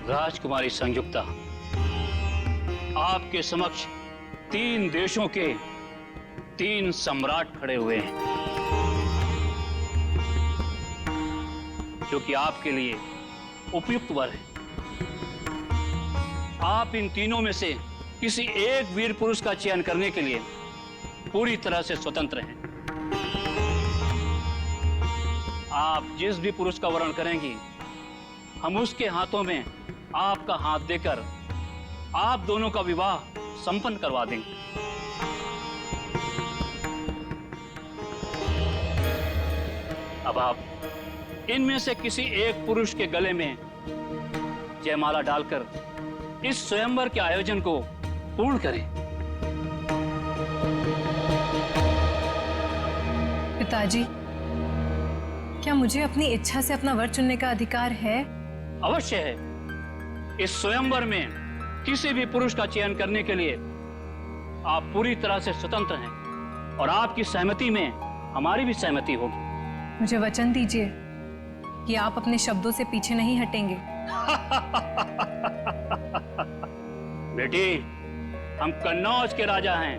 राजकुमारी संयुक्ता, आपके समक्ष 3 देशों के 3 सम्राट खड़े हुए हैं, जो कि आपके लिए उपयुक्त वर है। आप इन तीनों में से किसी एक वीर पुरुष का चयन करने के लिए पूरी तरह से स्वतंत्र हैं। आप जिस भी पुरुष का वर्ण करेंगी, हम उसके हाथों में आपका हाथ देकर आप दोनों का विवाह संपन्न करवा देंगे। अब आप इनमें से किसी एक पुरुष के गले में जयमाला डालकर इस स्वयंवर के आयोजन को पूर्ण करें। पिताजी, क्या मुझे अपनी इच्छा से अपना वर चुनने का अधिकार है? अवश्य है। इस स्वयंवर में किसी भी पुरुष का चयन करने के लिए आप पूरी तरह से स्वतंत्र हैं और आपकी सहमति में हमारी भी सहमति होगी। मुझे वचन दीजिए कि आप अपने शब्दों से पीछे नहीं हटेंगे। बेटी, हम कन्नौज के राजा हैं।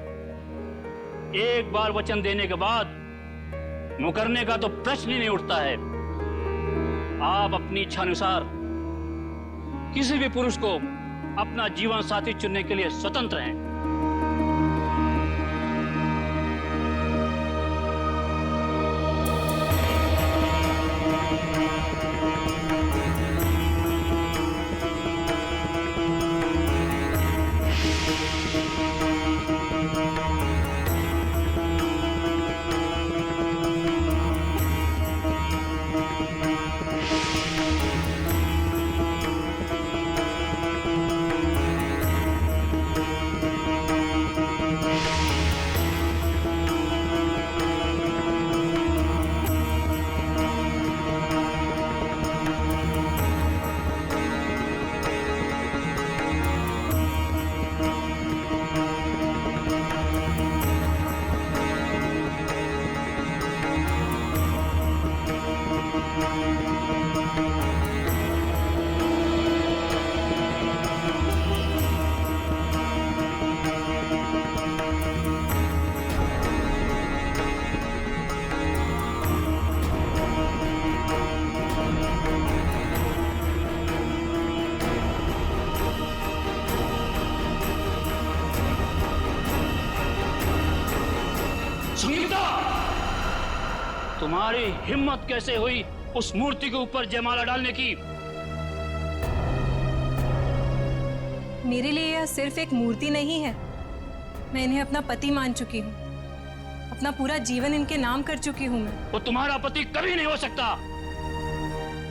एक बार वचन देने के बाद मुकरने का तो प्रश्न ही नहीं उठता है। आप अपनी इच्छा अनुसार किसी भी पुरुष को अपना जीवन साथी चुनने के लिए स्वतंत्र हैं। तुम्हारी हिम्मत कैसे हुई उस मूर्ति के ऊपर जयमाला डालने की? मेरे लिए यह सिर्फ एक मूर्ति नहीं है। मैं इन्हें अपना पति मान चुकी हूँ। अपना पूरा जीवन इनके नाम कर चुकी हूँ मैं। वो तुम्हारा पति कभी नहीं हो सकता।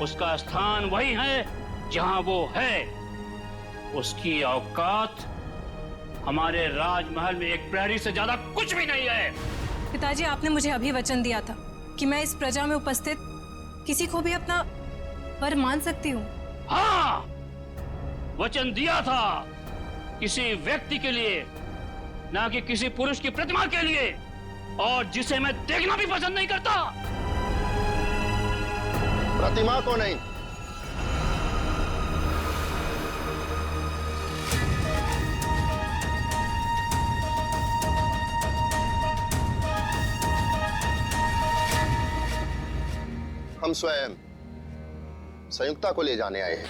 उसका स्थान वही है जहां वो है। उसकी औकात हमारे राजमहल में एक प्रहरी से ज्यादा कुछ भी नहीं है। पिताजी, आपने मुझे अभी वचन दिया था कि मैं इस प्रजा में उपस्थित किसी को भी अपना वर मान सकती हूँ। हाँ, वचन दिया था, किसी व्यक्ति के लिए, ना कि किसी पुरुष की प्रतिमा के लिए, और जिसे मैं देखना भी पसंद नहीं करता। प्रतिमा को नहीं, हम स्वयं संयुक्ता को ले जाने आए हैं।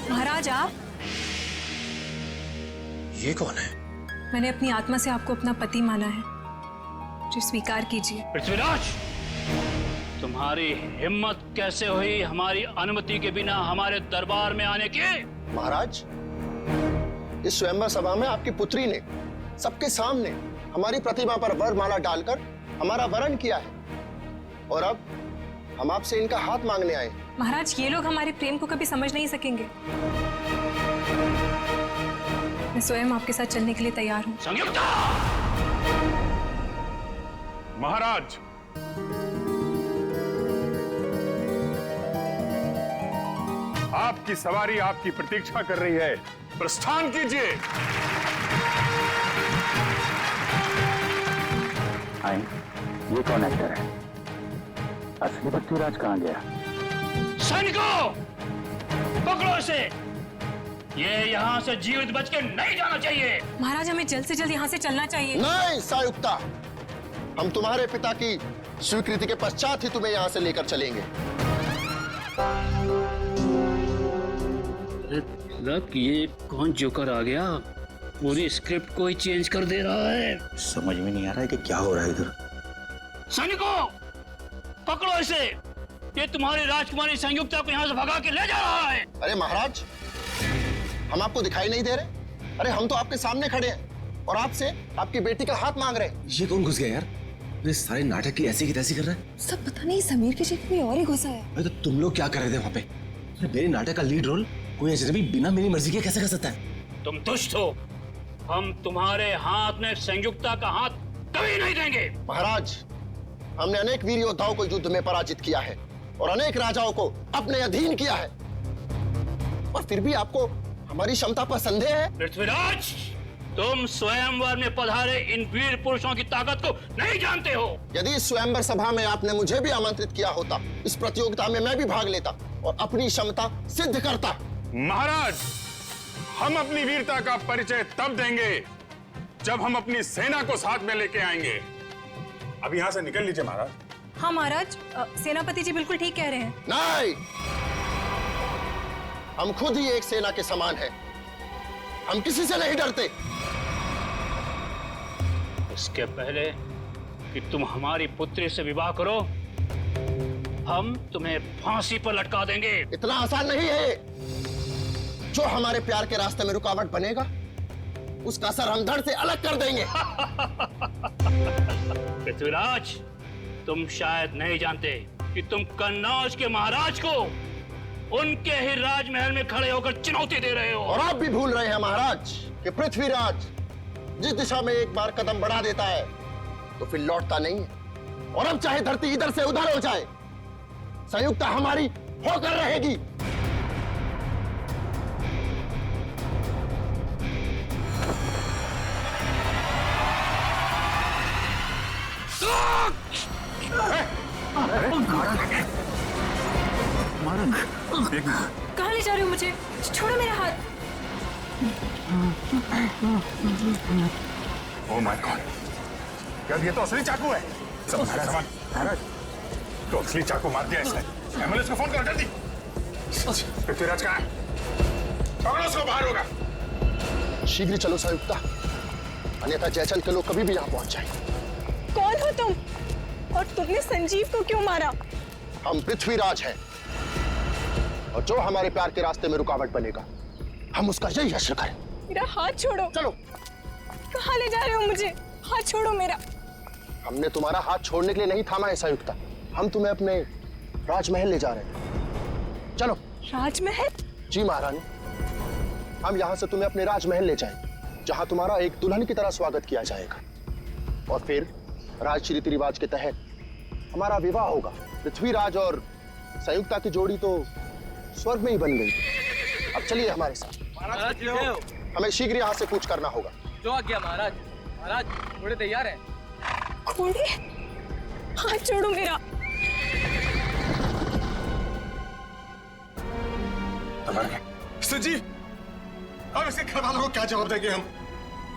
महाराज, आप? ये कौन है? मैंने अपनी आत्मा से आपको अपना पति माना है, जो स्वीकार कीजिए। पृथ्वीराज, तुम्हारी हिम्मत कैसे हुई हमारी अनुमति के बिना हमारे दरबार में आने की? महाराज, इस स्वयंवर सभा में आपकी पुत्री ने सबके सामने हमारी प्रतिमा पर वरमाला डालकर हमारा वरण किया है, और अब हम आपसे इनका हाथ मांगने आए। महाराज, ये लोग हमारे प्रेम को कभी समझ नहीं सकेंगे। मैं स्वयं आपके साथ चलने के लिए तैयार हूँ। संयुक्ता! महाराज, आपकी सवारी आपकी प्रतीक्षा कर रही है। प्रस्थान कीजिए। ये कौन एक्टर है? असली पृथ्वीराज कहाँ गया? सैनिकों, पकड़ो इसे। ये यहाँ से जीवित बच के नहीं जाना चाहिए। महाराज, हमें जल्द से जल्द यहाँ से चलना चाहिए। नहीं सायुक्ता, हम तुम्हारे पिता की स्वीकृति के पश्चात ही तुम्हें यहाँ से लेकर चलेंगे। मतलब ये कौन जोकर आ गया? पूरी स्क्रिप्ट को ही चेंज कर दे रहा है। समझ में नहीं आ रहा है कि क्या हो रहा है इधर। सैनिकों, पकड़ो इसे। ये तुम्हारी राजकुमारी संयुक्ता को यहाँ से भगा के ले जा रहा है। अरे महाराज, हम आपको दिखाई नहीं दे रहे? अरे हम तो आपके सामने खड़े हैं और आपसे आपकी बेटी का हाथ मांग रहे हैं। ये कौन घुस गया यार? ये सारे नाटक की ऐसी कर रहा है। सब पता नहीं, समीर के जगह कोई और ही घुसा है। अरे तो तुम लोग क्या कर रहे थे वहाँ पे? अरे मेरे नाटक का लीड रोल कोई अजनबी बिना मेरी मर्जी के कैसे कर सकता है? तुम दुष्ट हो। हम तुम्हारे हाथ में संयुक्ता का हाथ कभी नहीं देंगे। महाराज, हमने अनेक वीर योद्धाओं को युद्ध में पराजित किया है और अनेक राजाओं को अपने अधीन किया है, और फिर भी आपको हमारी क्षमता पर संदेह है? पृथ्वीराज, तुम स्वयंवर में पधारे इन वीर पुरुषों की ताकत को नहीं जानते हो। यदि इस स्वयंवर सभा में आपने मुझे भी आमंत्रित किया होता, इस प्रतियोगिता में मैं भी भाग लेता और अपनी क्षमता सिद्ध करता। महाराज, हम अपनी वीरता का परिचय तब देंगे जब हम अपनी सेना को साथ में लेके आएंगे। अब यहां से निकल लीजिए महाराज। हाँ महाराज, सेनापति जी बिल्कुल ठीक कह रहे हैं। नहीं, हम खुद ही एक सेना के समान हैं। हम किसी से नहीं डरते। इसके पहले कि तुम हमारी पुत्री से विवाह करो, हम तुम्हें फांसी पर लटका देंगे। इतना आसान नहीं है। जो हमारे प्यार के रास्ते में रुकावट बनेगा, उसका सर हम धड़ से अलग कर देंगे। पृथ्वीराज, तुम शायद नहीं जानते कि तुम कन्नौज के महाराज को उनके ही राजमहल में खड़े होकर चुनौती दे रहे हो। और आप भी भूल रहे हैं महाराज कि पृथ्वीराज जिस दिशा में एक बार कदम बढ़ा देता है तो फिर लौटता नहीं है। और अब चाहे धरती इधर से उधर हो जाए, संयुक्ता हमारी होकर रहेगी। कहाँ ले जा रहे हो मुझे? छोड़ो मेरा हाथ। ओह माय गॉड, यार ये तो असली चाकू है। सामान महाराज, तो असली चाकू मार दिया इसने। एम्बुलेंस को फोन करो जल्दी। पृथ्वीराज कहाँ है? पकड़ो उसको, बाहर होगा। शीघ्र ही चलो संयुक्ता, अन्यथा जयचंद के लोग कभी भी यहाँ पहुंच जाएंगे। कौन हो तुम? और तुमने संजीव को क्यों मारा? हम पृथ्वीराज हैं, और जो हमारे प्यार के रास्ते में रुकावट बनेगा, हम उसका यही हश्र करें। मेरा हाथ छोड़ो। चलो। कहाँ ले जा रहे हो मुझे? हाथ छोड़ो मेरा। हमने तुम्हारा हाथ छोड़ने के लिए नहीं थामा है संयुक्ता, हम तुम्हें अपने राजमहल ले जा रहे हैं। चलो। राजमहल? जी महारानी, हम यहाँ से तुम्हें अपने राजमहल ले जाएंगे, जहाँ तुम्हारा एक दुल्हन की तरह स्वागत किया जाएगा, और फिर राज रीति रिवाज के तहत हमारा विवाह होगा। पृथ्वीराज और संयुक्ता की जोड़ी तो स्वर्ग में ही बन गई। अब चलिए हमारे साथ। हमें शीघ्र यहाँ से कूच करना होगा। जो आ गया महाराज। महाराज, घोड़े तैयार हैं। घोड़े? हाथ छोड़ो मेरा। संजीव, अब इसके घर वालों को क्या जवाब देंगे हम?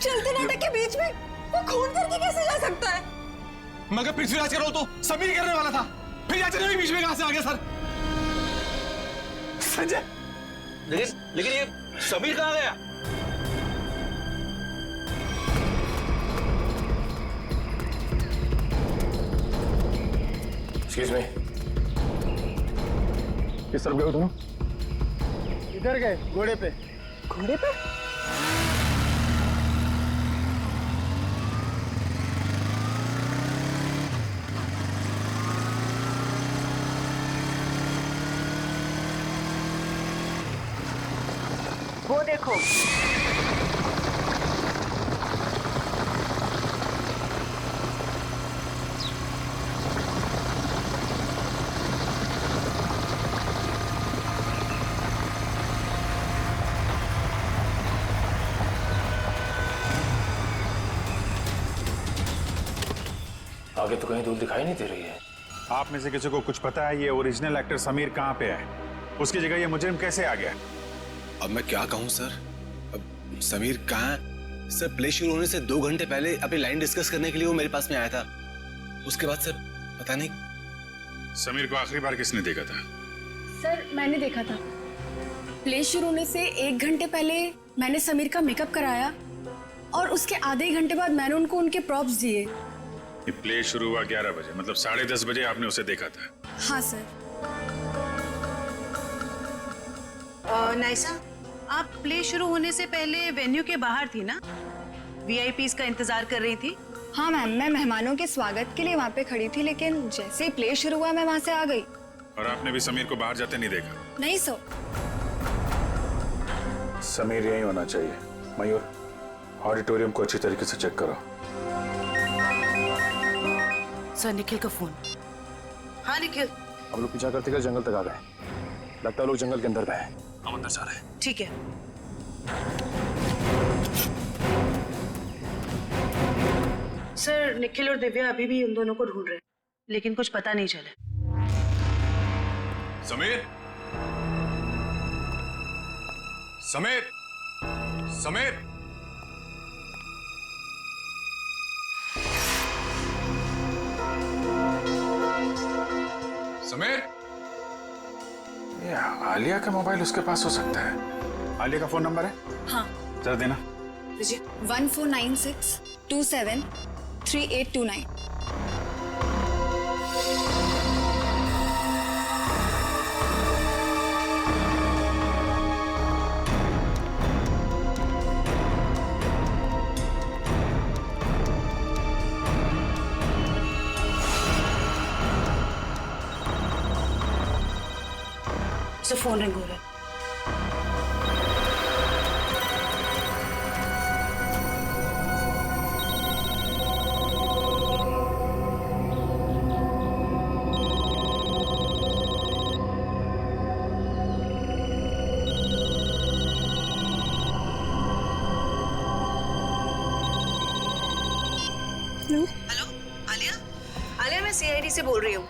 चलते नाटक के बीच में वो खून करके कैसे जा सकता है? मगर पृथ्वीराज का रोल तो समीर करने वाला था, फिर याचन भी बीच में कहां से आ गया सर? संजय, लेकिन ये समीर कहां गया? एक्सक्यूज मी, किस तरफ गए दोनों? इधर गए, घोड़े पे। घोड़े पे? वो देखो, आगे तो कहीं दूर दिखाई नहीं दे रही है। आप में से किसी को कुछ पता है ये ओरिजिनल एक्टर समीर कहाँ पे है? उसकी जगह ये मुजरिम कैसे आ गया? अब मैं क्या कहूँ सर? अब समीर कहाँ है? सर प्ले शुरू होने से 2 घंटे पहले अपनी लाइन डिस्कस करने के लिए वो मेरे पास में आया था। उसके बाद सर पता नहीं। समीर को आखिरी बार किसने देखा था? सर मैंने देखा था। प्ले शुरू होने से 1 घंटे पहले मैंने समीर का मेकअप कराया और उसके आधे ही घंटे बाद मैंने उनको उनके प्रॉप्स दिए। ये प्ले शुरू हुआ 11 बजे, मतलब 10:30 बजे आपने उसे देखा था? हाँ सर। नाइसा, आप प्ले शुरू होने से पहले वेन्यू के बाहर थी ना? वीआईपीज़ का इंतजार कर रही थी? हाँ मैम, मैं मेहमानों के स्वागत के लिए वहाँ पे खड़ी थी, लेकिन जैसे ही प्ले शुरू हुआ मैं वहाँ से आ गई। और आपने भी समीर को बाहर जाते नहीं देखा? नहीं सर। समीर यही होना चाहिए। मयूर, ऑडिटोरियम को अच्छी तरीके से चेक करो। सर निखिल का फोन। हाँ निखिल। हम लोग पीछा करते जंगल तक आ गए। लगता है लोग जंगल के अंदर गए हैं। हम अंदर जा रहे हैं। ठीक है। सर निखिल और दिव्या अभी भी उन दोनों को ढूंढ रहे हैं, लेकिन कुछ पता नहीं चला। समीर, समीर, समीर, समीर। ये आलिया का मोबाइल उसके पास हो सकता है। आलिया का फोन नंबर है? हाँ। जरा देना। 1496273829। सर फोन रिंग हो रहा है। हेलो आलिया, आलिया मैं सीआईडी से बोल रही हूँ।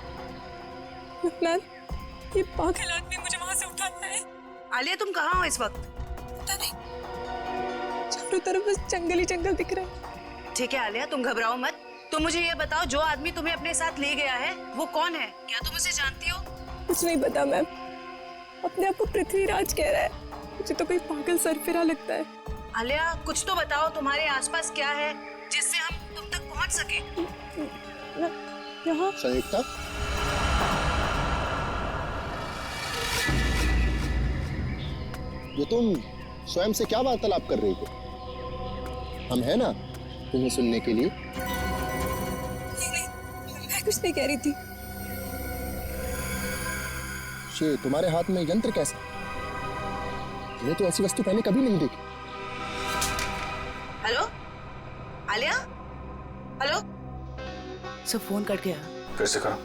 मैम, ये पागल आदमी मुझे वहां से उठाता है। आलिया तुम कहाँ हो इस वक्त? पता नहीं, चारों तरफ बस जंगल ही जंगल दिख रहा है। ठीक है आलिया, तुम घबराओ मत। तुम मुझे ये बताओ, जो आदमी तुम्हें अपने साथ ले गया है वो कौन है? क्या तुम उसे जानती हो? कुछ नहीं पता मैम, अपने आप को पृथ्वीराज कह रहा है। मुझे तो कोई पागल सरफिरा लगता है। आलिया कुछ तो बताओ, तुम्हारे आसपास क्या है जिससे हम तुम तक पहुंच सके? यहाँ संयुक्ता, ये तुम स्वयं से क्या वार्तालाप कर रही हो? हम है ना तुम्हें सुनने के लिए। मैं कुछ नहीं कह रही थी। ये तुम्हारे हाथ में यंत्र कैसा? मैंने तो ऐसी वस्तु पहले कभी नहीं देखी। Hello Alia, hello. सब फोन कट गया। फिर से करो।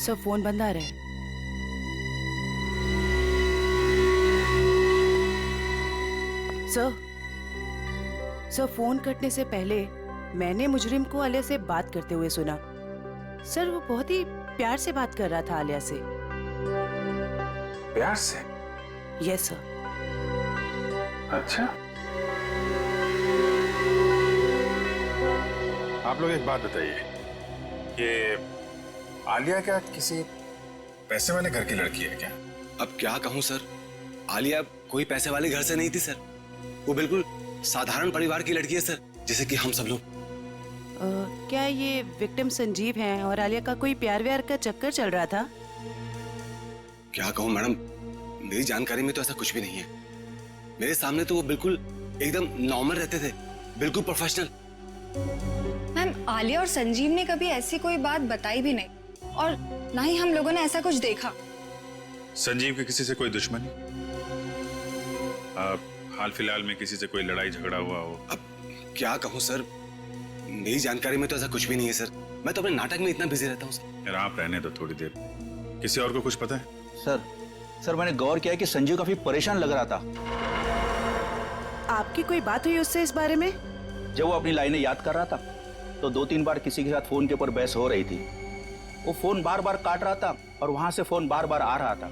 सब फोन बंद आ रहे हैं। सर फोन कटने से पहले मैंने मुजरिम को आलिया से बात करते हुए सुना। सर वो बहुत ही प्यार से बात कर रहा था आलिया से। प्यार से? Yes sir. अच्छा, आप लोग एक बात बताइए, ये आलिया क्या किसी पैसे वाले घर की लड़की है क्या? अब क्या कहूँ सर, आलिया कोई पैसे वाले घर से नहीं थी सर। वो बिल्कुल साधारण परिवार की लड़की है सर, जैसे कि हम सब लोग। क्या ये विक्टिम संजीव हैं और आलिया का कोई प्यार व्यार का चक्कर चल रहा था? क्या कहूँ मैडम, मेरी जानकारी में तो ऐसा कुछ भी नहीं है। मेरे सामने तो वो बिल्कुल एकदम नॉर्मल रहते थे, बिल्कुल प्रोफेशनल। मैम, आलिया और संजीव ने कभी ऐसी कोई बात बताई भी नहीं, और ना ही हम लोगों ने ऐसा कुछ देखा। संजीव की किसी से कोई दुश्मनी? हाल फिलहाल में किसी से कोई लड़ाई झगड़ा हुआ हो? अब क्या कहूँ सर, मेरी जानकारी में तो ऐसा कुछ भी नहीं है सर। मैं तो अपने नाटक में इतना बिजी रहता हूँ सर। यार आप रहने दो थोड़ी देर। किसी और को कुछ पता है? सर मैंने गौर किया कि संजीव काफी परेशान लग रहा था। आपकी कोई बात हुई उससे इस बारे में? जब वो अपनी लाइनें याद कर रहा था तो 2-3 बार किसी के साथ फोन के ऊपर बहस हो रही थी। वो फोन बार बार काट रहा था और वहां से फोन बार बार आ रहा था।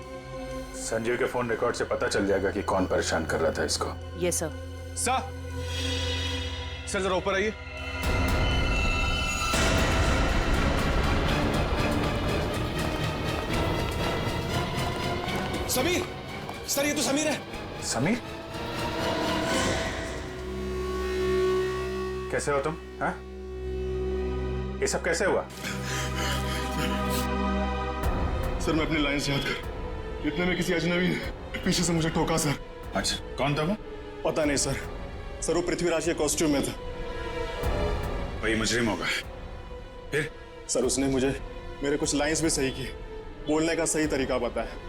संजीव के फोन रिकॉर्ड से पता चल जाएगा कि कौन परेशान कर रहा था इसको। ये सर। सर जरा ऊपर आइए। समीर, सर ये तो समीर है। समीर, कैसे हो तुम? हाँ, ये सब कैसे हुआ? सर मैं अपनी लाइंस याद कर, इतने में किसी अजनबी ने पीछे से मुझे ठोका सर। अच्छा, कौन था वो? पता नहीं सर। सर वो पृथ्वीराज के कॉस्ट्यूम में था। वही मुजरिम होगा। फिर? सर उसने मुझे मेरे कुछ लाइंस भी सही किए, बोलने का सही तरीका बताया।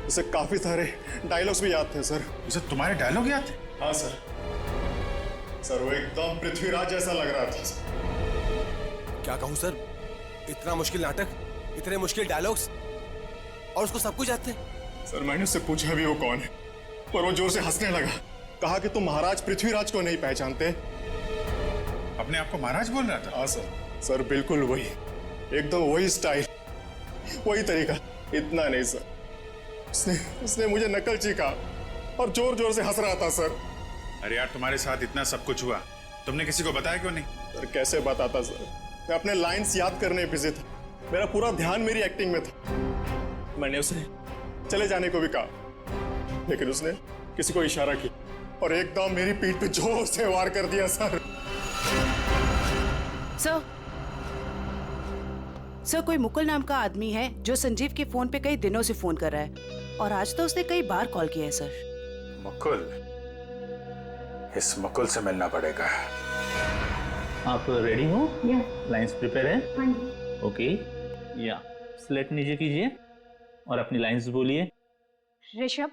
उसे काफी सारे डायलॉग्स भी याद थे सर। उसे तुम्हारे डायलॉग याद थे? हाँ सर। सर वो एकदम पृथ्वीराज जैसा लग रहा था। क्या कहूं सर, इतना मुश्किल नाटक, इतने मुश्किल डायलॉग्स और उसको सब कुछ याद थे। सर मैंने उससे पूछा भी वो कौन है, पर वो जोर से हंसने लगा। कहा कि तुम महाराज पृथ्वीराज को नहीं पहचानते। अपने आप को महाराज बोल रहा था? हाँ सर। सर बिल्कुल वही, एकदम वही स्टाइल, वही तरीका। इतना नहीं सर, उसने मुझे नकलची कहा और जोर जोर से हंस रहा था सर। अरे यार, तुम्हारे साथ इतना सब कुछ हुआ, तुमने किसी को बताया क्यों नहीं? सर कैसे बताता सर, मैं अपने लाइंस याद करने बिजी था। मेरा पूरा ध्यान मेरी एक्टिंग में था। मैंने उसे चले जाने को भी कहा, लेकिन उसने किसी को इशारा किया और एकदम मेरी पीठ पे जोर से वार कर दिया सर। सर कोई मुकुल नाम का आदमी है जो संजीव के फोन पे कई दिनों से फोन कर रहा है और आज तो उसने कई बार कॉल किया है सर। मुकुल? इस मुकुल से मिलना पड़ेगा। आप रेडी हो? लाइंस प्रिपेयर है? ओके, या स्लेट नीचे कीजिए और अपनी लाइंस बोलिए। ऋषभ,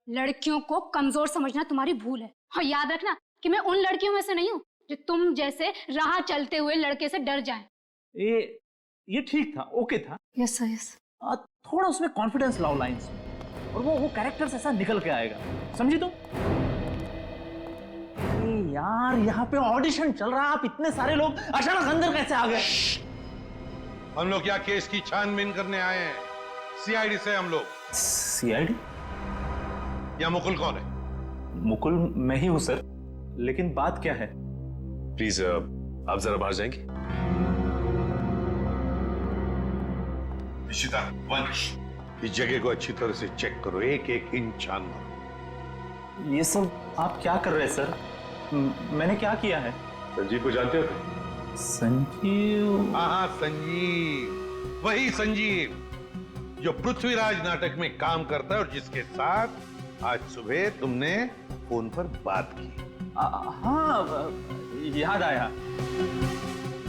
लड़कियों को कमजोर समझना तुम्हारी भूल है और याद रखना कि मैं उन लड़कियों में से नहीं हूँ जो तुम जैसे राह चलते हुए लड़के से डर जाएं। ये ठीक था, ओके था। Yes sir, yes. थोड़ा उसमें कॉन्फिडेंस लाओ लाइंस में और वो कैरेक्टर ऐसा निकल के आएगा, समझी तुम? यार यहाँ पे ऑडिशन चल रहा है, आप इतने सारे लोग अचानक अंदर कैसे आ गए? हम लोग क्या केस की छानबीन करने आए हैं? सीआईडी से हम लोग। सीआईडी? या मुकुल कौन है? मुकुल मैं ही हूं सर, लेकिन बात क्या है? प्लीज आप जरा बाहर जाएंगे? निशिता, वंश, इस जगह को अच्छी तरह से चेक करो, एक एक इंच छान मारो। ये सब आप क्या कर रहे हैं सर? मैंने क्या किया है? संजीव को जानते हो तुम? संजीव? हाँ, संजीव, वही संजीव जो पृथ्वीराज नाटक में काम करता है और जिसके साथ आज सुबह तुमने फोन पर बात की। हाँ, याद आया।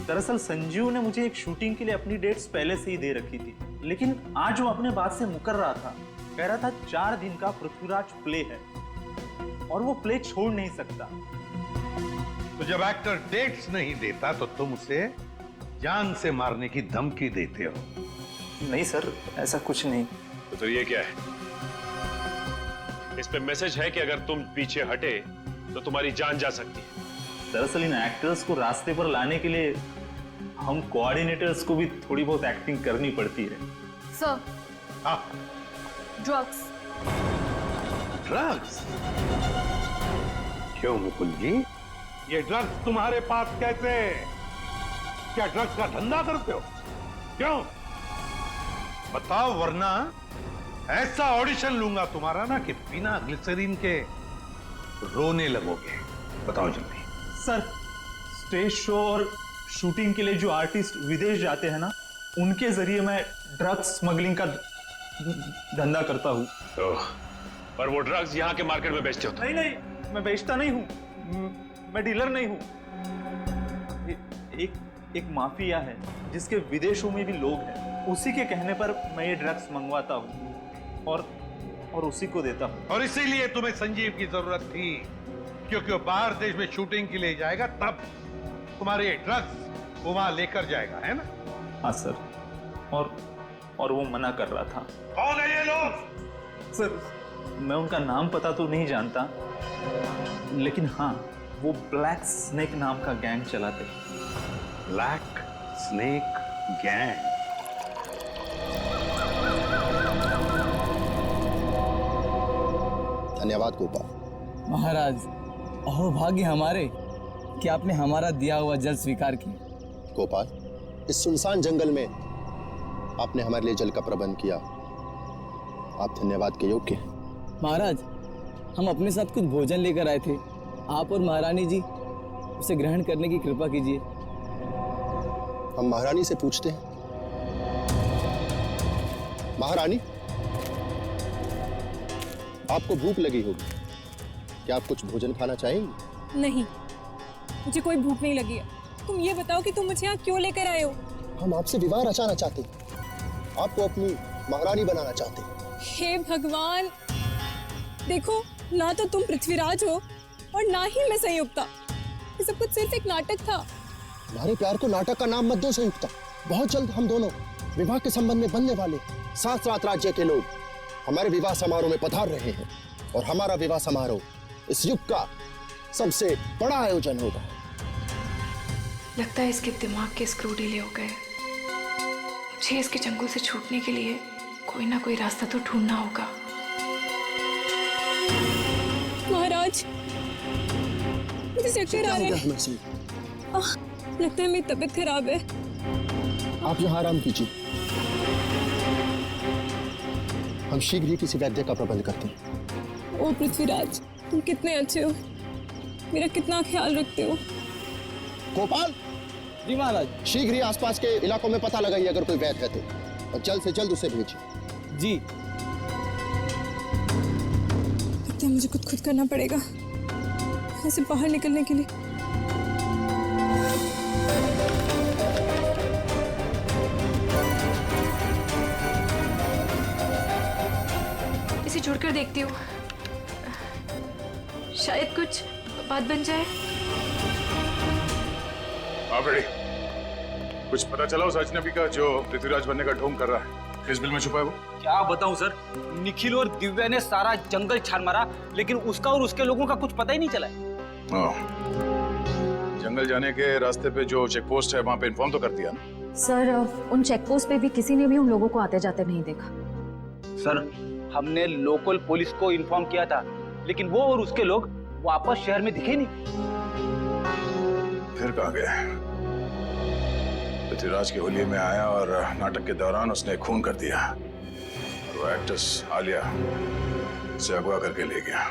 दरअसल संजीव ने मुझे एक शूटिंग के लिए अपनी डेट्स पहले से ही दे रखी थी, लेकिन आज वो अपने बात से मुकर रहा था। कह रहा था 4 दिन का पृथ्वीराज प्ले है और वो प्ले छोड़ नहीं सकता। तो जब एक्टर डेट्स नहीं देता तो तुम उसे जान से मारने की धमकी देते हो? नहीं सर, ऐसा कुछ नहीं। तो फिर ये क्या है? इस पे मैसेज है कि अगर तुम पीछे हटे तो तुम्हारी जान जा सकती है। दरअसल इन एक्टर्स को रास्ते पर लाने के लिए हम कोऑर्डिनेटर्स को भी थोड़ी बहुत एक्टिंग करनी पड़ती है। Sir, drugs. ड्रग्स? क्यों मुकुल जी, ये ड्रग्स तुम्हारे पास कैसे? क्या ड्रग्स का धंधा करते हो? क्यों बताओ, वरना ऐसा ऑडिशन लूंगा तुम्हारा ना कि बिना ग्लिसरीन के रोने लगोगे। बताओ जल्दी। सर, स्टेज शो और शूटिंग के लिए जो आर्टिस्ट विदेश जाते हैं ना, उनके जरिए मैं ड्रग्स स्मगलिंग का धंधा करता हूँ। पर वो ड्रग्स यहाँ के मार्केट में बेचते हो? नहीं नहीं, मैं बेचता नहीं हूँ, मैं डीलर नहीं हूँ। एक माफिया है जिसके विदेशों में भी लोग हैं, उसी के कहने पर मैं ये ड्रग्स मंगवाता हूँ और उसी को देता हूँ। और इसीलिए तुम्हें संजीव की जरूरत थी, क्योंकि वो बाहर देश में शूटिंग के लिए जाएगा, तब तुम्हारे ड्रग्स वो वहां लेकर जाएगा, है ना? हाँ सर, और वो मना कर रहा था। कौन है ये लोग? सर, मैं उनका नाम पता तो नहीं जानता, लेकिन हाँ, वो ब्लैक स्नेक नाम का गैंग चलाते। Black snake gang? धन्यवाद गोपाल। महाराज, अहो भाग्य हमारे कि आपने हमारा दिया हुआ जल स्वीकार किया। गोपाल, इस सुनसान जंगल में आपने हमारे लिए जल का प्रबंध किया, आप धन्यवाद के योग्य हैं। महाराज, हम अपने साथ कुछ भोजन लेकर आए थे, आप और महारानी जी उसे ग्रहण करने की कृपा कीजिए। हम महारानी से पूछते हैं। महारानी, आपको भूख लगी होगी, क्या आप कुछ भोजन खाना चाहेंगी? नहीं, मुझे कोई भूख नहीं लगी है। तुम ये बताओ कि तुम मुझे यहाँ क्यों लेकर आए हो? हम आपसे विवाह रचाना चाहते हैं, आपको अपनी महारानी बनाना चाहते हैं। हे भगवान, देखो, ना तो तुम पृथ्वीराज हो और ना ही मैं संयुक्ता। ये सब कुछ सिर्फ एक नाटक था। हमारे प्यार को नाटक का नाम मत दो संयुक्ता। बहुत जल्द हम दोनों विवाह के संबंध में बनने वाले 7 राज्य के लोग हमारे विवाह समारोह में पधार रहे हैं और हमारा विवाह समारोह इस युग का सबसे बड़ा आयोजन होगा। लगता है इसके दिमाग के स्क्रू ढीले हो गए। मुझे इसके चंगुल से छूटने के लिए कोई ना कोई रास्ता तो ढूंढना होगा। महाराज, मुझे चक्कर आ रहे हैं। लगता है मेरी तबीयत खराब है। आप यहाँ आराम कीजिए, हम शीघ्र ही किसी वैद्य का प्रबंध करते हैं। ओ पृथ्वीराज, तुम कितने अच्छे हो, मेरा कितना ख्याल रखते हो। गोपाल जी महाराज। शीघ्र ही आसपास के इलाकों में पता लगाइए अगर कोई वैद्य है तो, और जल्द से जल्द उसे भेजिए। जी। लगता है मुझे खुद करना पड़ेगा यहाँ से बाहर निकलने के लिए। इसे छोड़कर देखती हूँ, शायद कुछ बात बन जाए। आप रेडी? कुछ पता चला उस अजनबी का जो पृथ्वीराज बनने का ढोंग कर रहा है? किस बिल में छुपा है वो? क्या बताऊं सर, निखिल और दिव्या ने सारा जंगल छान मारा, लेकिन उसका और उसके लोगों का कुछ पता ही नहीं चला। जंगल जाने के रास्ते पे जो चेक पोस्ट है वहाँ पे इन्फॉर्म तो कर दिया ना? सर, उन चेक पोस्ट पे भी किसी ने भी उन लोगों को आते जाते नहीं देखा। सर, हमने लोकल पुलिस को इन्फॉर्म किया था, लेकिन वो और उसके लोग वापस शहर में दिखे नहीं। फिर कहाँ गए? पृथ्वीराज के होलिये में आया और नाटक के दौरान उसने खून कर दिया और वो एक्ट्रेस आलिया से अगवा करके ले गया।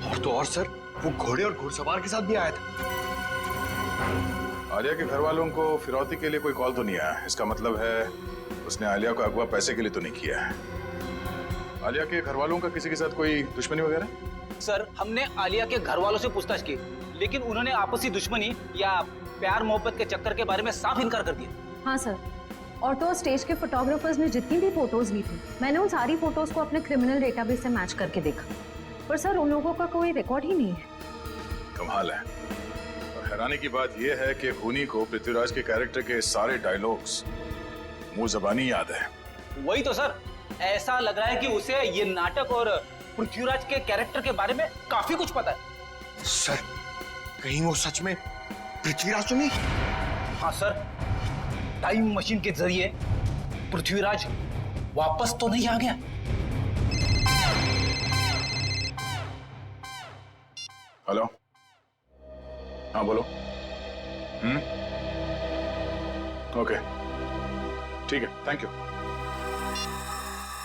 और तो और सर, वो घोड़े और घुड़सवार के साथ भी आया था। आलिया के घर वालों को फिरौती के लिए कोई कॉल तो नहीं आया। इसका मतलब है उसने आलिया को अगवा पैसे के लिए तो नहीं किया है। आलिया के घर वालों का किसी के साथ कोई दुश्मनी वगैरह? सर, हमने आलिया के घर वालों से पूछताछ की, लेकिन उन्होंने आपसी दुश्मनी या प्यार मोहब्बत के चक्कर के बारे में साफ इनकार कर दिया। हाँ सर, और तो स्टेज के फोटोग्राफर्स ने जितनी भी फोटोज ली थी, मैंने उन सारी फोटोज को अपने क्रिमिनल डेटाबेस से मैच करके देखा, पर सर उन लोगों का कोई रिकॉर्ड ही नहीं है। कमाल है। और हैरानी की बात यह है कि खूनी को पृथ्वीराज के कैरेक्टर के सारे डायलॉग्स मुंह ज़बानी याद है। वही तो सर, ऐसा लग रहा है कि उसे ये नाटक और पृथ्वीराज के कैरेक्टर के बारे में काफी कुछ पता है। सर, कहीं वो सच में पृथ्वीराज तो नहीं? हाँ सर, टाइम मशीन के जरिए पृथ्वीराज वापस तो नहीं आ गया? हेलो, हाँ बोलो। ओके, ठीक है, थैंक यू।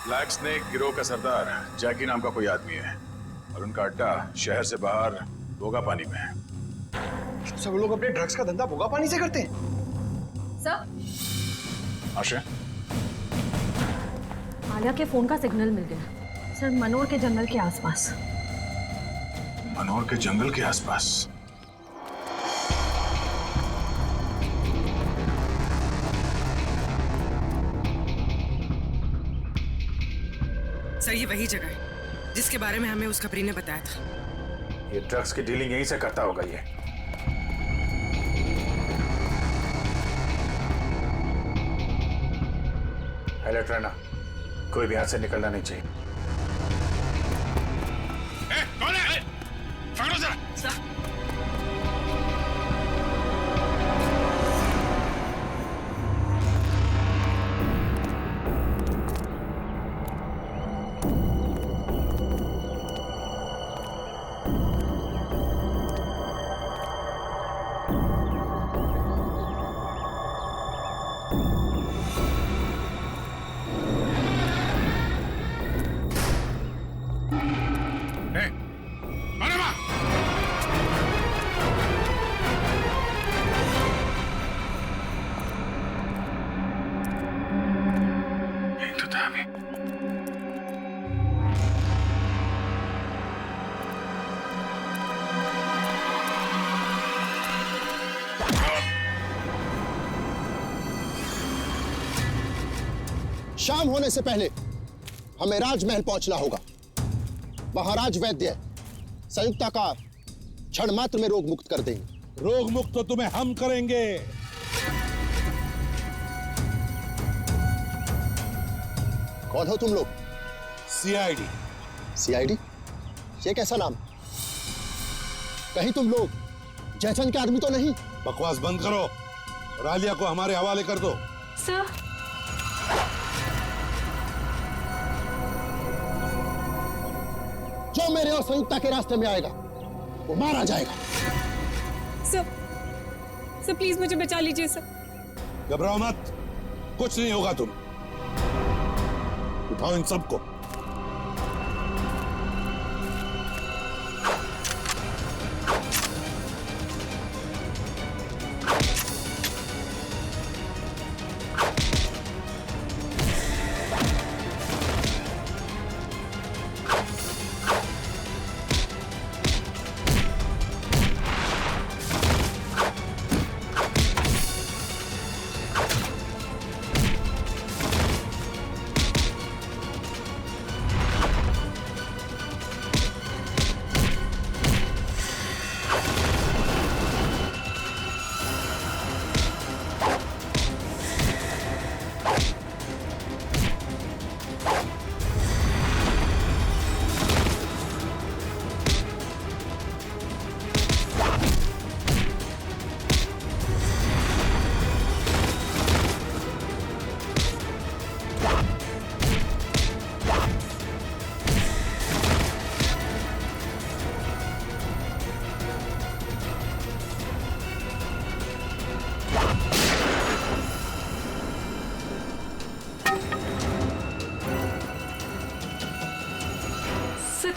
ब्लैक स्नेक गिरोह का सरदार जैकी नाम का कोई आदमी है और उनका अड्डा शहर से बाहर भोगा पानी में है। सब लोग अपने ड्रग्स का धंधा भोगा पानी से करते हैं। सर, आशा, आलिया के फोन का सिग्नल मिल गया सर, मनोर के जंगल के आसपास। मनोर के जंगल के आसपास? सर, ये वही जगह है जिसके बारे में हमें उस खबरी ने बताया था। ये ड्रग्स की डीलिंग यहीं से करता होगा ये। अलर्ट रहना, कोई भी हाथ से निकलना नहीं चाहिए। कौन है? पकड़ो जरा। शाम होने से पहले हमें राजमहल पहुंचना होगा। महाराज वैद्य संयुक्ता का क्षण मात्र में रोग मुक्त कर देंगे। रोग मुक्त तो तुम्हें हम करेंगे। कौन हो तुम लोग? सीआईडी। सीआईडी? ये कैसा नाम? कहीं तुम लोग जयचंद के आदमी तो नहीं? बकवास बंद करो और आलिया को हमारे हवाले कर दो। सर, जो मेरे और संयुक्ता के रास्ते में आएगा वो मारा जाएगा। सर प्लीज मुझे बचा लीजिए सर। घबराओ मत, कुछ नहीं होगा। तुम उठाओ इन सबको।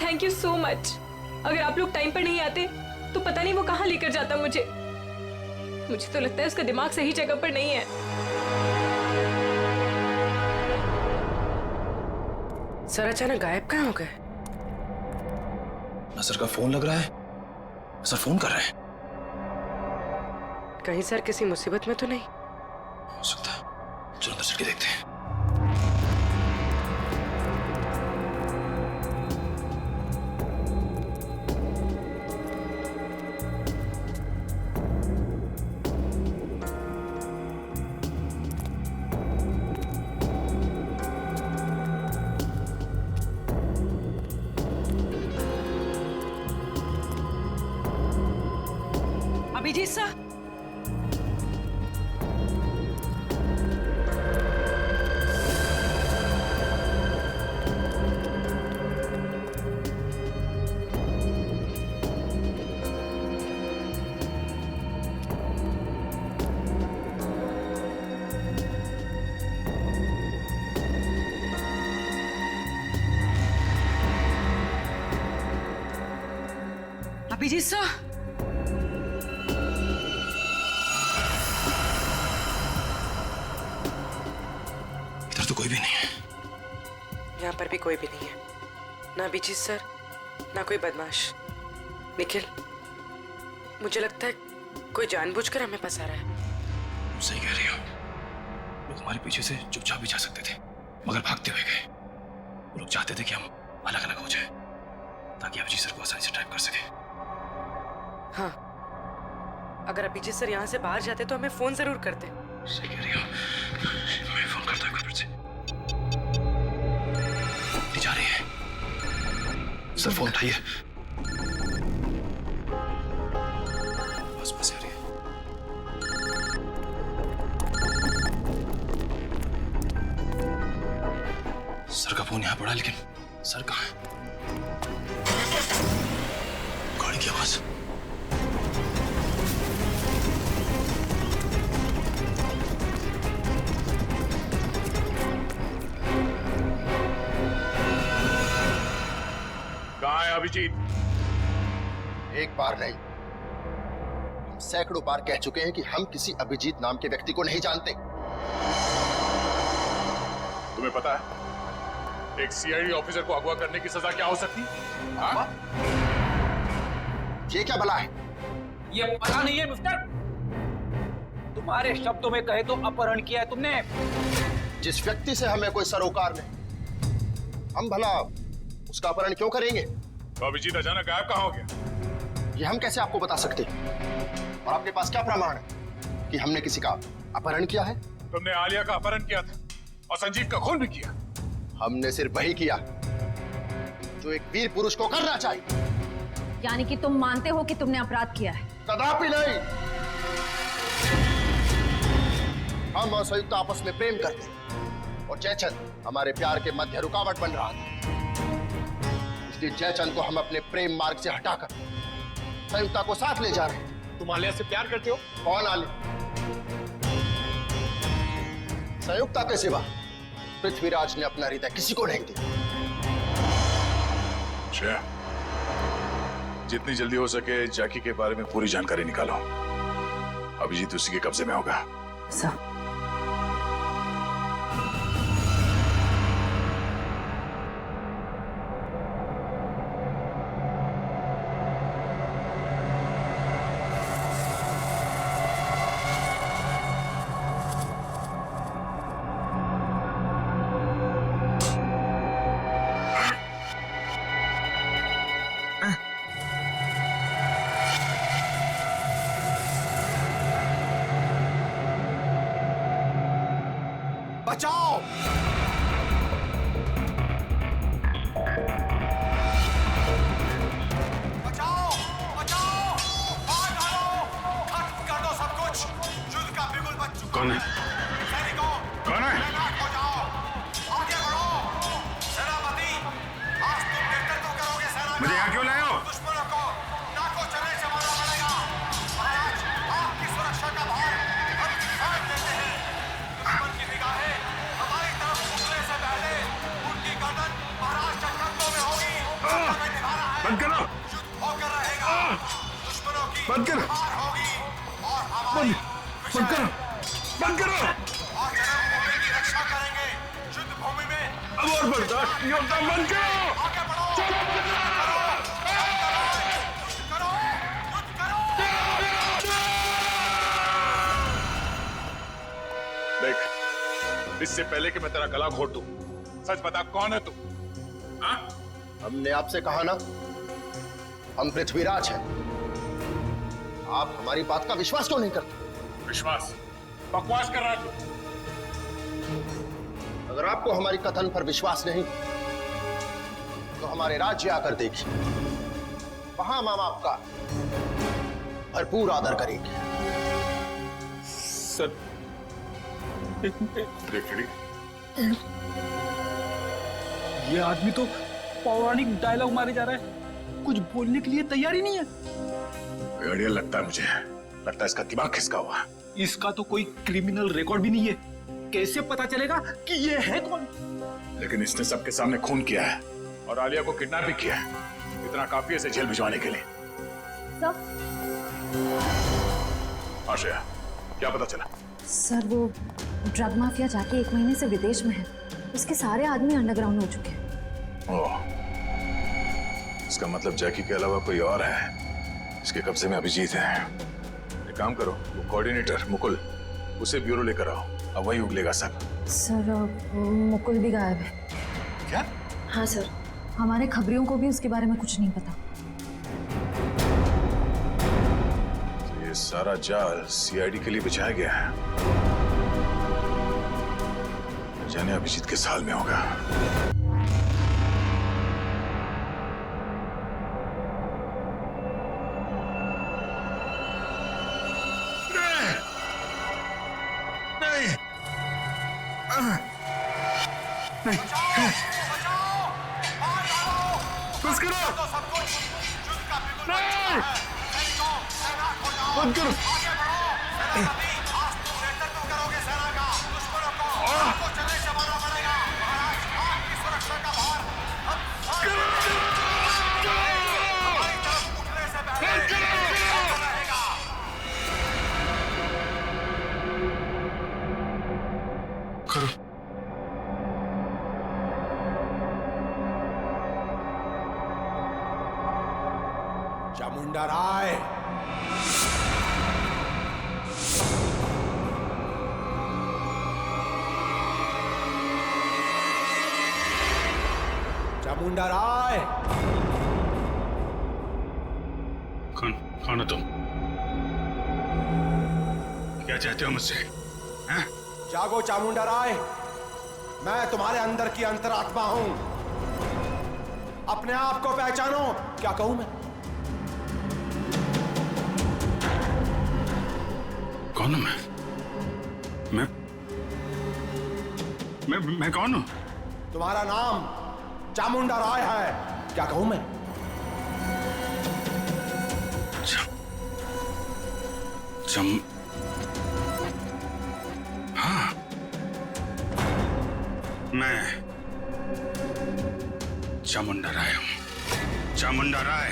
Thank you so much. अगर आप लोग टाइम पर नहीं आते तो पता नहीं वो कहाँ लेकर जाता मुझे। मुझे तो लगता है उसका दिमाग सही जगह पर नहीं है। सर अचानक गायब कहाँ हो गए? सर का फोन लग रहा है। सर फोन कर रहे हैं। कहीं सर किसी मुसीबत में तो नहीं? हो सकता है, चलो अंदर चल के देखते हैं। अभिजीत सर, अभिजीत सर, तो कोई भी नहीं है। यहाँ पर भी कोई भी नहीं है। ना अभिजीत सर, ना कोई बदमाश। निखिल, मुझे लगता है कोई जानबूझकर हमें फंसा रहा है। सही कह रही हो। लोग हमारे पीछे से चुपचाप भी जा सकते थे, मगर भागते हुए गए। वो लोग चाहते थे कि हम अलग अलग हो जाएं, ताकि अभिजीत सर को आसानी से ट्रैप कर सके। हाँ, अगर अभिजीत सर यहाँ से बाहर जाते तो हमें फोन जरूर करते। सही कह रही हो। मैं फोन करता हूँ फिर से। जा रही है। सर फोन उठाइए। बस आ रही है। सर का फोन यहाँ पड़ा, लेकिन सर कहाँ है? गाड़ी की आवाज। कहाँ है अभिजीत? एक बार नहीं, हम सैकड़ों बार कह चुके हैं कि हम किसी अभिजीत नाम के व्यक्ति को नहीं जानते। तुम्हें पता है एक सीआईडी ऑफिसर को अगवा करने की सजा क्या हो सकती है? हाँ? ये क्या भला है? ये पता नहीं है मिस्टर। तुम्हारे शब्दों में कहे तो अपहरण किया है तुमने, जिस व्यक्ति से हमें कोई सरोकार नहीं, हम भला उसका अपहरण क्यों करेंगे? तो अभिजीत अचानक गायब कहाँ हो गया? ये हम कैसे आपको बता सकते हैं? और आपके पास क्या प्रमाण है कि हमने किसी का अपहरण किया है? तुमने आलिया का अपहरण किया था और संजीव का खून भी किया। हमने सिर्फ वही किया जो एक वीर पुरुष को करना चाहिए। यानी कि तुम मानते हो कि तुमने अपराध किया है? कदापि नहीं। हम और संयुक्त आपस में प्रेम करते हैं और जयचंद हमारे प्यार के मध्य रुकावट बन रहा था, इसलिए जयचंद को हम अपने प्रेम मार्ग से हटाकर संयुक्ता को साथ ले जा रहे हैं। तुम आलिया से प्यार करते हो? कौन आलिया? संयुक्ता के सिवा पृथ्वीराज ने अपना हृदय किसी को नहीं दिया। श्रेया, जितनी जल्दी हो सके जैकी के बारे में पूरी जानकारी निकालो। अभिजीत उसी के कब्जे में होगा। सर, बचाओ! बचाओ! बचाओ! मार डालो! खत्म कर दो सब कुछ! युद्ध का बिगुल बज चुका कौन है? सैनिकों, कौन है? तैनात हो जाओ! आगे बढ़ो! सेनापति, आज तुम नेतृत्व करोगे सेना का। मुझे यहाँ क्यों लाए हो? दुश्मनों को नाकों चने से मारना पड़ेगा। महाराज, आपकी सुरक्षा का भार हम बांट देते हैं। दुश्मन की निगाहें हमारी तरफ उठने से पहले उनकी गर्दन महाराज के कंधों में होगी। हमें निभाना है। बंद करो! युद्ध होकर रहेगा। दुश्मनों की बंद करो! हार होगी और हमारी बंद करो! बंद करो! और जन्मभूमि की रक्षा करेंगे। युद्ध भूमि में अब और बर्दाश्त नहीं होता। बंद करो! आगे बढ़ो! युद्ध करो! युद्ध करो! देख, इससे पहले कि मैं तेरा गला घोट दूं, सच बता कौन है तू? हाँ? हमने आपसे कहा ना, हम पृथ्वीराज हैं। आप हमारी बात का विश्वास क्यों नहीं करते? विश्वास? बकवास कर रहा है तू। अगर आपको हमारी कथन पर विश्वास नहीं तो हमारे राज्य आकर देखिए, वहां हम आपका भरपूर आदर करेंगे। सर, देख ली? ये आदमी तो पौराणिक डायलॉग मारे जा रहा है, कुछ बोलने के लिए तैयार ही नहीं है। आइडिया लगता है मुझे, लगता है इसका दिमाग खिसका हुआ। इसका तो कोई क्रिमिनल रिकॉर्ड भी नहीं है, कैसे पता चलेगा कि ये है कौन? लेकिन इसने सबके सामने खून किया है और आलिया को किडनैप भी किया है। इतना काफी है इसे जेल भिजवाने के लिए। सर, आश्रया, क्या पता चला? सर वो ड्रग माफिया जाके 1 महीने से विदेश में है, उसके सारे आदमी अंडरग्राउंड हो चुके हैं। ओह, इसका मतलब जैकी के अलावा कोई और है। इसके कब्जे में अभिजीत है। एक काम करो, वो कोऑर्डिनेटर मुकुल, उसे ब्यूरो लेकर आओ, अब वही उगलेगा सब। सर मुकुल भी गायब है। क्या? हाँ सर, हमारे खबरियों को भी उसके बारे में कुछ नहीं पता। तो ये सारा जाल सीआईडी के लिए बिछाया गया है। जाने अभिजीत किस हाल में होगा। बस करो! सब कुछ युद्ध का बिगुल बज चुका है। सैनिकों, तैनात हो जाओ! बंद करो! आगे बढ़ो! सेनापति, आज तुम नेतृत्व करोगे सेना का। दुश्मनों को नाकों चने से मारना पड़ेगा। महाराज, आपकी सुरक्षा का भार हम बांट देते हैं। हमारी तरफ उठने से पहले युद्ध होकर रहेगा। करो। चामुंडा राय, चामुंडा राय। कौन हो तुम? क्या चाहते हो मुझसे? हैं? जागो चामुंडा राय, मैं तुम्हारे अंदर की अंतरात्मा हूं। अपने आप को पहचानो। क्या कहूं मैं? कौन हूं मैं कौन हूं? तुम्हारा नाम चामुंडा राय है। क्या कहूं मैं? हाँ, मैं चामुंडा राय हूं। चामुंडा राय,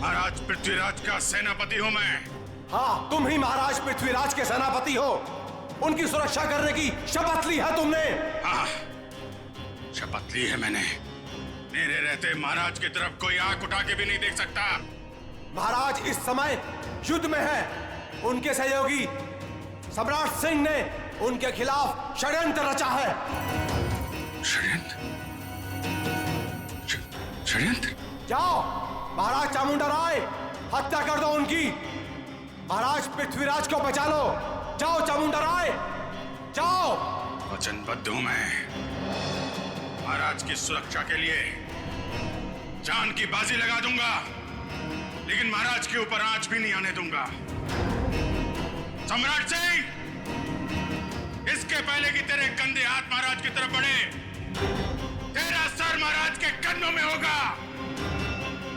महाराज पृथ्वीराज का सेनापति हूं मैं। हाँ, तुम ही महाराज पृथ्वीराज के सेनापति हो। उनकी सुरक्षा करने की शपथ ली है तुमने। हाँ, शपथ ली है मैंने। मेरे रहते महाराज की तरफ कोई आंख उठा के भी नहीं देख सकता। महाराज इस समय युद्ध में है। उनके सहयोगी सम्राट सिंह ने उनके खिलाफ षड्यंत्र रचा है। षड्यंत्र? जाओ महाराज चामुंडा राय, हत्या कर दो उनकी। महाराज पृथ्वीराज को बचा लो। जाओ चामुंडा राय, जाओ। वचनबद्ध हूं मैं। महाराज की सुरक्षा के लिए जान की बाजी लगा दूंगा, लेकिन महाराज के ऊपर आंच भी नहीं आने दूंगा। सम्राट सिंह, इसके पहले कि तेरे गंदे हाथ महाराज की तरफ बढ़े, तेरा सर महाराज के कंधों में होगा।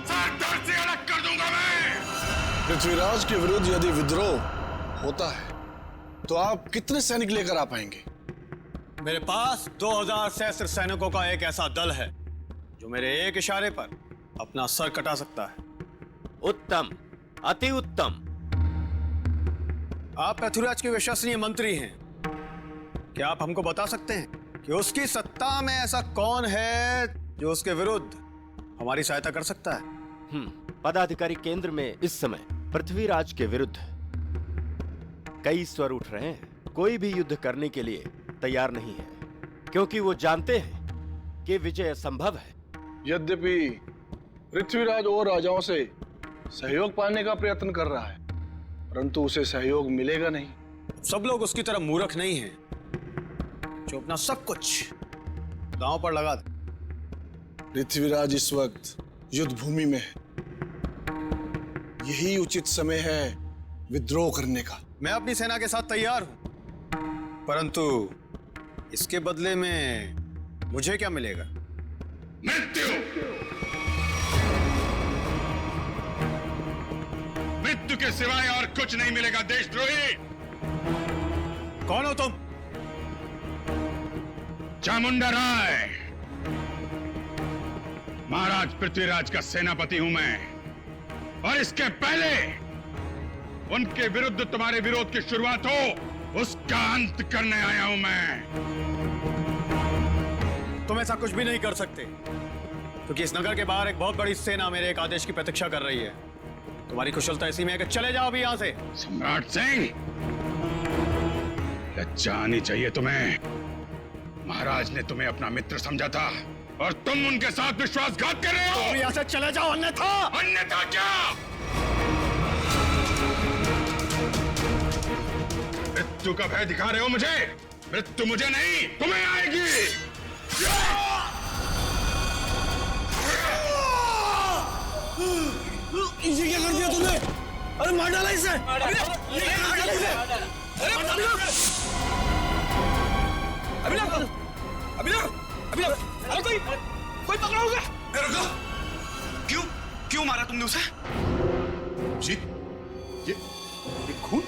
सर धड़ से अलग कर दूंगा मैं। पृथ्वीराज के विरुद्ध यदि विद्रोह होता है तो आप कितने सैनिक लेकर आ पाएंगे? मेरे पास 2000 सहस्त्र सैनिकों का एक ऐसा दल है जो मेरे एक इशारे पर अपना सर कटा सकता है। उत्तम, अति उत्तम। आप पृथ्वीराज के विश्वसनीय मंत्री हैं। क्या आप हमको बता सकते हैं कि उसकी सत्ता में ऐसा कौन है जो उसके विरुद्ध हमारी सहायता कर सकता है? पदाधिकारी केंद्र में इस समय पृथ्वीराज के विरुद्ध कई स्वर उठ रहे हैं। कोई भी युद्ध करने के लिए तैयार नहीं है, क्योंकि वो जानते हैं कि विजय असंभव है। यद्यपि पृथ्वीराज और राजाओं से सहयोग पाने का प्रयत्न कर रहा है, परंतु उसे सहयोग मिलेगा नहीं। सब लोग उसकी तरह मूर्ख नहीं हैं जो अपना सब कुछ दांव पर लगा दे। पृथ्वीराज इस वक्त युद्ध भूमि में है। यही उचित समय है विद्रोह करने का। मैं अपनी सेना के साथ तैयार हूं, परंतु इसके बदले में मुझे क्या मिलेगा? मृत्यु। मृत्यु के सिवाय और कुछ नहीं मिलेगा देशद्रोही। कौन हो तुम? चामुंडा राय, महाराज पृथ्वीराज का सेनापति हूं मैं, और इसके पहले उनके विरुद्ध तुम्हारे विरोध की शुरुआत हो, उसका अंत करने आया हूं मैं। तुम ऐसा कुछ भी नहीं कर सकते, क्योंकि इस नगर के बाहर एक बहुत बड़ी सेना मेरे एक आदेश की प्रतीक्षा कर रही है। तुम्हारी कुशलता इसी में है कि चले जाओ अभी यहां से। सम्राट सिंह, लज्जा आनी चाहिए तुम्हें। महाराज ने तुम्हें अपना मित्र समझा था और तुम उनके साथ विश्वासघात कर रहे हो। तुम यहां से चले जाओ, अन्यथा। अन्यथा क्या? मृत्यु का भय दिखा रहे हो मुझे? मृत्यु मुझे नहीं, तुम्हें आएगी। इसे क्या कर दिया तुमने? अरे मार डाला इसे। अरे कोई पकड़ा उसे। रुको, क्यों मारा तुमने उसे? जी, ये खून?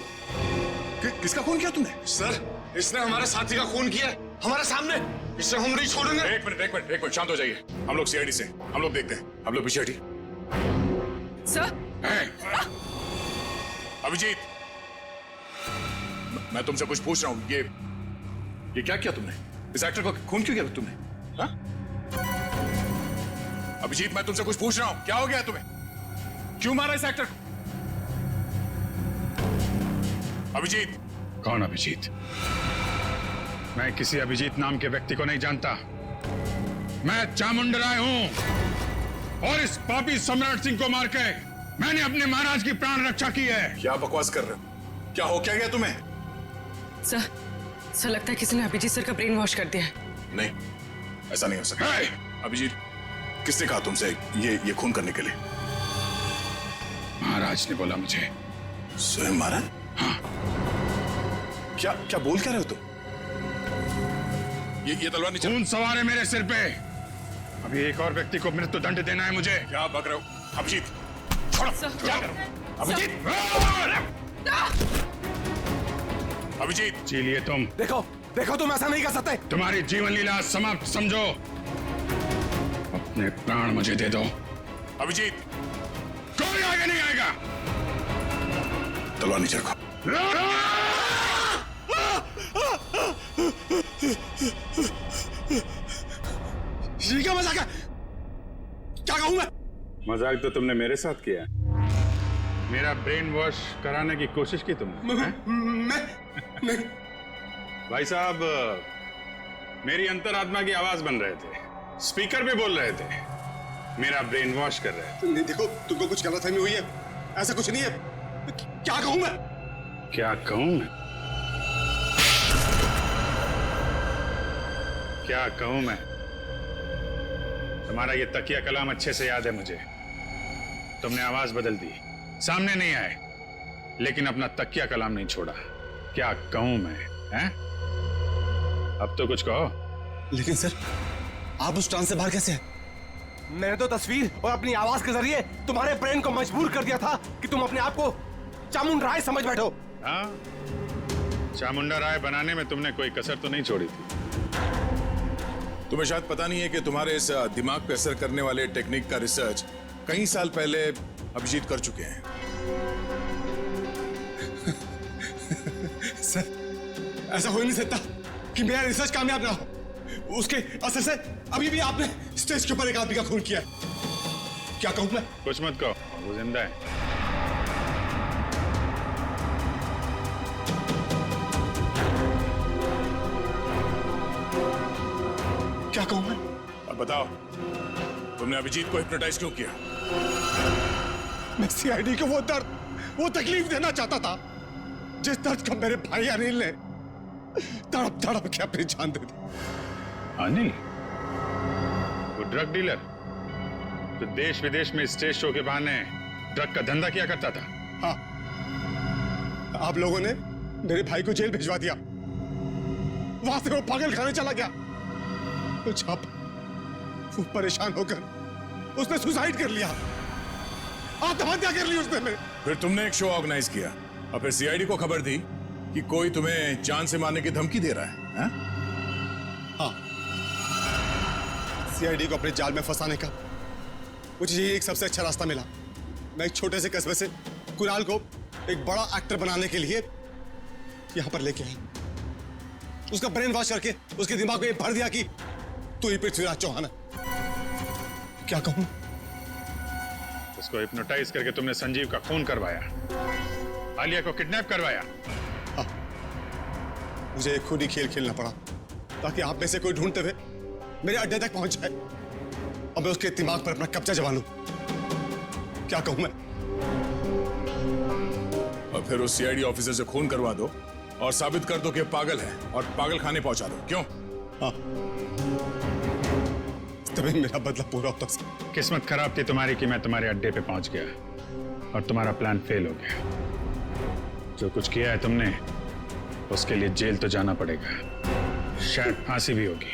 किसका खून किया तुमने? सर, इसने हमारे साथी का खून किया है, हमारे सामने। इसे हम नहीं छोड़ेंगे। एक मिनट, शांत हो जाइए। हम लोग सीआईडी से, हम लोग देखते हैं। हम लोग पीछे हटिए। सर, अभिजीत, मैं तुमसे कुछ पूछ रहा हूं। ये क्या किया तुमने? इस एक्टर को खून क्यों किया तुमने? हाँ? अभिजीत, मैं तुमसे कुछ पूछ रहा हूं। क्या हो गया तुम्हें? क्यों मारा इस एक्टर को? अभिजीत। कौन अभिजीत? मैं किसी अभिजीत नाम के व्यक्ति को नहीं जानता। मैं चामुंडा राय हूं और इस पापी सम्राट सिंह को मार के मैंने अपने महाराज की प्राण रक्षा की है। क्या बकवास कर रहे हो? क्या हो क्या गया तुम्हें? सर लगता है किसी ने अभिजीत सर का ब्रेन वॉश कर दिया है। नहीं, ऐसा नहीं हो सकता। अभिजीत, किसने कहा तुमसे ये खून करने के लिए? महाराज ने बोला मुझे। स्वयं महाराज? हाँ। क्या बोल क्या रहे हो तुम? ये तलवार नीचे। खून सवार है मेरे सिर पे। अभी एक और व्यक्ति को मृत्यु दंड देना है मुझे। क्या बक रहे हो? अभिजीत, छोड़ो। क्या करो? अभिजीत, अभिजीत, जी लिए तुम। देखो तुम ऐसा नहीं कर सकते। तुम्हारी जीवन लीला समाप्त समझो। अपने प्राण मुझे दे दो। अभिजीत, कोई आगे नहीं आएगा। तलवार नीचे रखो। ये क्या मजाक है? क्या कहूं मैं? मजाक तो तुमने मेरे साथ किया। मेरा ब्रेन वॉश कराने की कोशिश की तुमने। मैं भाई साहब, मेरी अंतरात्मा की आवाज बन रहे थे, स्पीकर भी बोल रहे थे, मेरा ब्रेन वॉश कर रहे थे। नहीं, देखो तुमको कुछ गलतफहमी हुई है, ऐसा कुछ नहीं है। क्या कहूं मैं? क्या कहूं मैं? क्या कहूं मैं? तुम्हारा ये तकिया कलाम अच्छे से याद है मुझे। तुमने आवाज बदल दी, सामने नहीं आए, लेकिन अपना तकिया कलाम नहीं छोड़ा। क्या कहूं मैं? हैं? अब तो कुछ कहो। लेकिन सर, आप उस ट्रांस से बाहर कैसे हैं? मैंने तो तस्वीर और अपनी आवाज के जरिए तुम्हारे ब्रेन को मजबूर कर दिया था कि तुम अपने आप को चामुंडा राय समझ बैठो। हाँ, चामुंडा राय बनाने में तुमने कोई कसर तो नहीं छोड़ी थी। तुम्हें शायद पता नहीं है कि तुम्हारे इस दिमाग पे असर करने वाले टेक्निक का रिसर्च कई साल पहले अभिजीत कर चुके हैं। सर, ऐसा हो ही नहीं सकता कि मेरा रिसर्च कामयाब ना हो। उसके असर से अभी भी आपने स्टेज के ऊपर एक आदमी का खून किया। क्या कहूं मैं? कुछ मत कहो, वो जिंदा है। क्या कहूं मैं? अब बताओ, तुमने अभिजीत को हिप्नोटाइज क्यों किया? मैं सीआईडी को वो दर्द, वो तकलीफ देना चाहता था जिस दर्द का मेरे भाई अनिल ने तड़प तड़प के अपनी जान दे दी। अनिल? वो ड्रग डीलर जो देश विदेश में स्टेज शो के बहाने ड्रग का धंधा किया करता था। हाँ, आप लोगों ने मेरे भाई को जेल भिजवा दिया। वहां से वो पागल खाने चला गया। कुछ आप वो परेशान होकर उसने सुसाइड कर लिया, आत्महत्या कर ली उसने। फिर तुमने एक शो ऑर्गेनाइज किया और फिर सीआईडी को खबर दी कि कोई तुम्हें जान से मारने की धमकी दे रहा है। हाँ, सीआईडी को अपने जाल में फंसाने का मुझे यही एक सबसे अच्छा रास्ता मिला। मैं एक छोटे से कस्बे से कुणाल को एक बड़ा एक्टर बनाने के लिए यहां पर लेके आया। उसका ब्रेन वॉश करके उसके दिमाग में भर दिया कि तू ही पृथ्वीराज चौहान है। क्या कहूं? उसको हिप्नोटाइज करके तुमने संजीव का खून करवाया, आलिया को किडनैप करवाया। हाँ, मुझे खुद ही खेल खेलना पड़ा ताकि आप में से कोई ढूंढते हुए मेरे अड्डे तक पहुंच जाए और मैं उसके दिमाग पर अपना कब्जा जमा लूं। क्या कहूं मैं? और फिर उस सीआईडी ऑफिसर से खून करवा दो और साबित कर दो कि पागल है और पागल खाने पहुंचा दो। क्यों? हाँ, तभी मेरा बदला पूरा होता है। किस्मत खराब थी तुम्हारी कि मैं तुम्हारे अड्डे पे पहुंच गया और तुम्हारा प्लान फेल हो गया। जो कुछ किया है तुमने, उसके लिए जेल तो जाना पड़ेगा, शायद फांसी भी होगी।